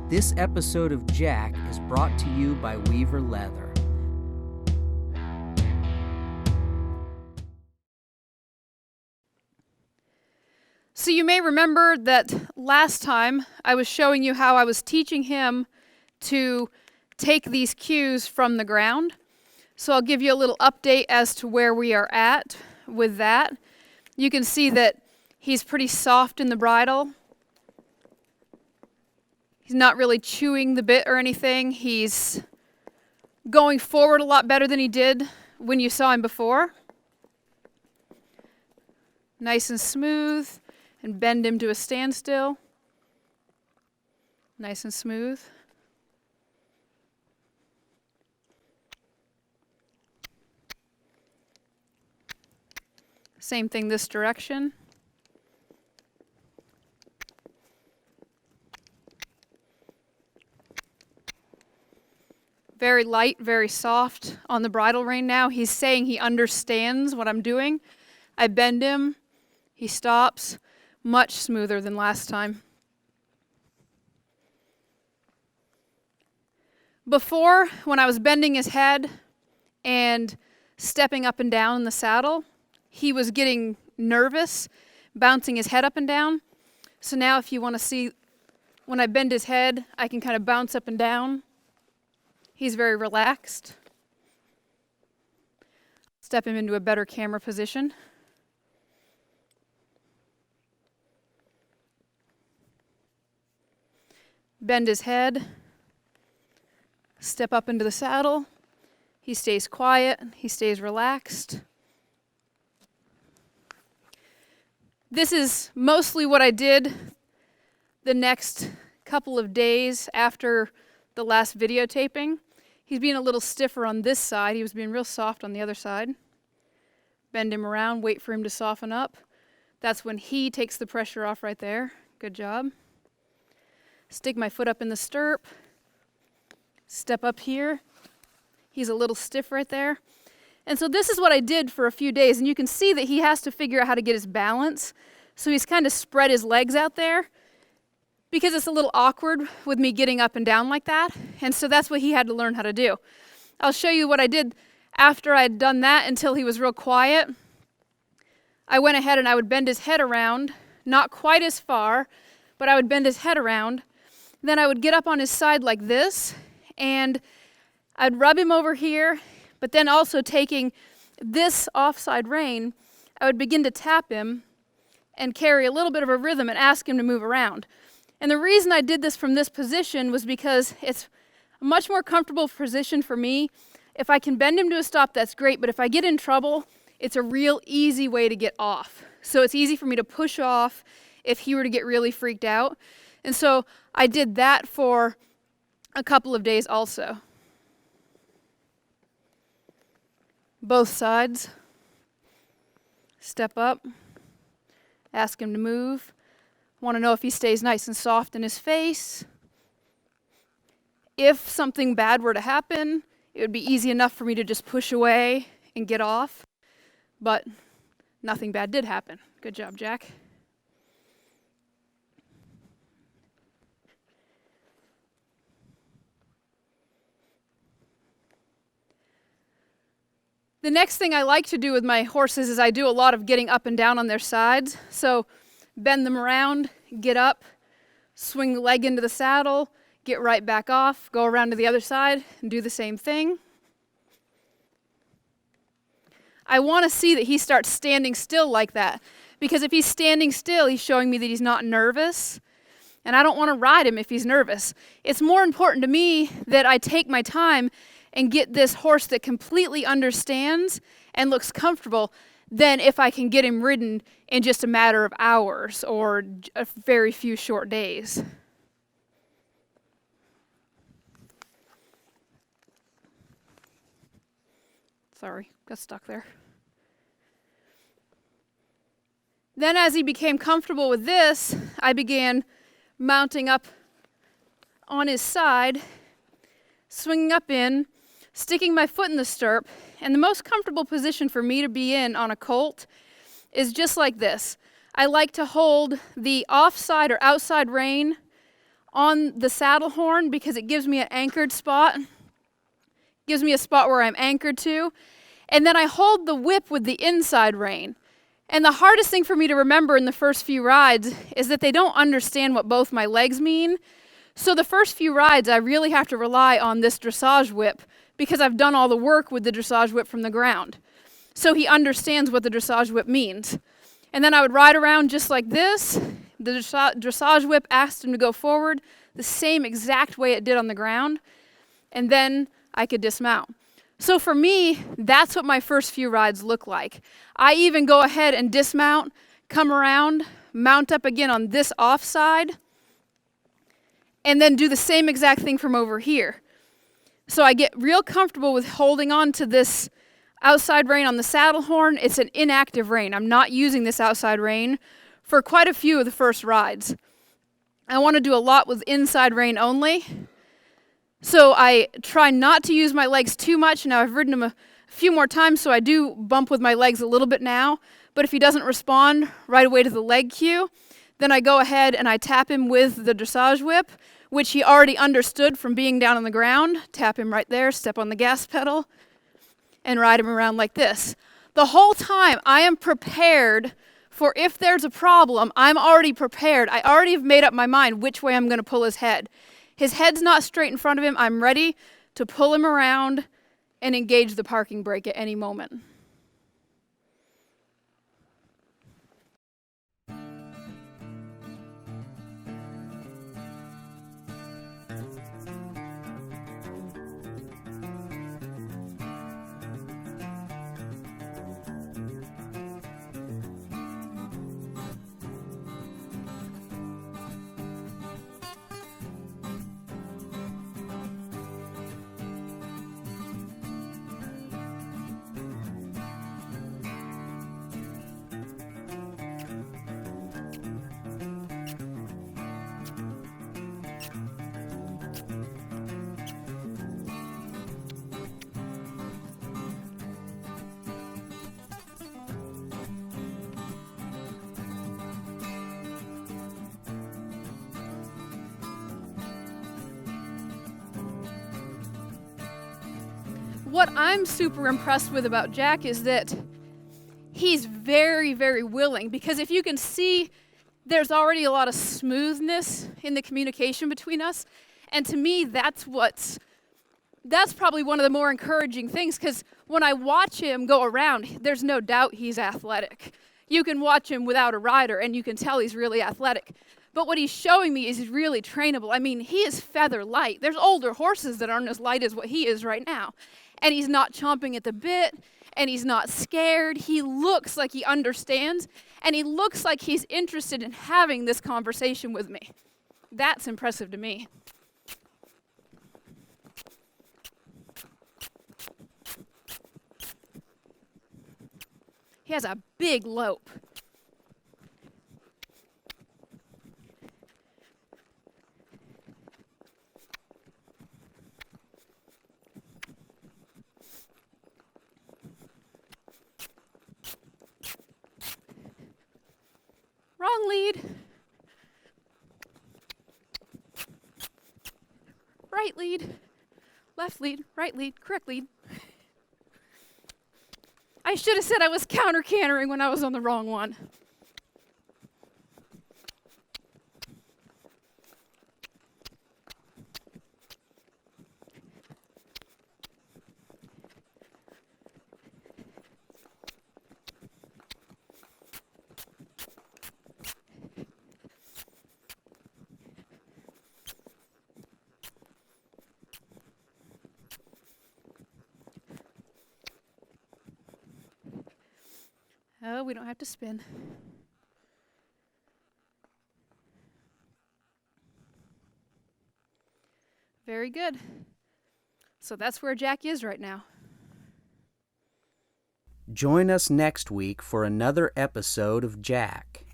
This episode of Jack is brought to you by Weaver Leather. So you may remember that last time I was showing you how I was teaching him to take these cues from the ground. So I'll give you a little update as to where we are at with that. You can see that he's pretty soft in the bridle. He's not really chewing the bit or anything. He's going forward a lot better than he did when you saw him before. Nice and smooth, and bend him to a standstill. Nice and smooth. Same thing this direction. Very light, very soft on the bridle rein now. He's saying he understands what I'm doing. I bend him, he stops, much smoother than last time. Before, when I was bending his head and stepping up and down in the saddle, he was getting nervous, bouncing his head up and down. So now if you want to see, when I bend his head, I can kind of bounce up and down. He's very relaxed. Step him into a better camera position. Bend his head. Step up into the saddle. He stays quiet. He stays relaxed. This is mostly what I did the next couple of days after the last videotaping. He's being a little stiffer on this side. He was being real soft on the other side. Bend him around, wait for him to soften up. That's when he takes the pressure off right there. Good job. Stick my foot up in the stirrup. Step up here. He's a little stiff right there. And so this is what I did for a few days. And you can see that he has to figure out how to get his balance. So he's kind of spread his legs out there, because it's a little awkward with me getting up and down like that. And so that's what he had to learn how to do. I'll show you what I did after I had done that until he was real quiet. I went ahead and I would bend his head around, not quite as far, but I would bend his head around. Then I would get up on his side like this, and I'd rub him over here, but then also taking this offside rein, I would begin to tap him and carry a little bit of a rhythm and ask him to move around. And the reason I did this from this position was because it's a much more comfortable position for me. If I can bend him to a stop, that's great, but if I get in trouble, it's a real easy way to get off. So it's easy for me to push off if he were to get really freaked out. And so I did that for a couple of days also. Both sides. Step up. Ask him to move. Want to know if he stays nice and soft in his face. If something bad were to happen, it would be easy enough for me to just push away and get off. But nothing bad did happen. Good job, Jack. The next thing I like to do with my horses is I do a lot of getting up and down on their sides. So bend them around, get up, swing the leg into the saddle, get right back off, go around to the other side, and do the same thing. I want to see that he starts standing still like that, because if he's standing still, he's showing me that he's not nervous, and I don't want to ride him if he's nervous. It's more important to me that I take my time and get this horse that completely understands and looks comfortable than if I can get him ridden in just a matter of hours or a very few short days. Sorry, got stuck there. Then as he became comfortable with this, I began mounting up on his side, swinging up in, sticking my foot in the stirrup, and the most comfortable position for me to be in on a colt is just like this. I like to hold the offside or outside rein on the saddle horn because it gives me an anchored spot. Gives me a spot where I'm anchored to. And then I hold the whip with the inside rein. And the hardest thing for me to remember in the first few rides is that they don't understand what both my legs mean. So the first few rides, I really have to rely on this dressage whip because I've done all the work with the dressage whip from the ground. So he understands what the dressage whip means. And then I would ride around just like this. The dressage whip asked him to go forward the same exact way it did on the ground. And then I could dismount. So for me, that's what my first few rides look like. I even go ahead and dismount, come around, mount up again on this off side, and then do the same exact thing from over here. So I get real comfortable with holding on to this outside rein on the saddle horn. It's an inactive rein. I'm not using this outside rein for quite a few of the first rides. I want to do a lot with inside rein only. So I try not to use my legs too much. Now I've ridden him a few more times, so I do bump with my legs a little bit now. But if he doesn't respond right away to the leg cue, then I go ahead and I tap him with the dressage whip, which he already understood from being down on the ground. Tap him right there, step on the gas pedal, and ride him around like this. The whole time I am prepared for if there's a problem, I'm already prepared. I already have made up my mind which way I'm going to pull his head. His head's not straight in front of him. I'm ready to pull him around and engage the parking brake at any moment. What I'm super impressed with about Jack is that he's very, very willing, because if you can see, there's already a lot of smoothness in the communication between us. And to me, that's probably one of the more encouraging things, because when I watch him go around, there's no doubt he's athletic. You can watch him without a rider, and you can tell he's really athletic. But what he's showing me is he's really trainable. I mean, he is feather light. There's older horses that aren't as light as what he is right now. And he's not chomping at the bit, and he's not scared. He looks like he understands, and he looks like he's interested in having this conversation with me. That's impressive to me. He has a big lope. Wrong lead. Right lead. Left lead. Right lead. Correct lead. I should have said I was counter-cantering when I was on the wrong one. Oh, we don't have to spin. Very good. So that's where Jack is right now. Join us next week for another episode of Jack.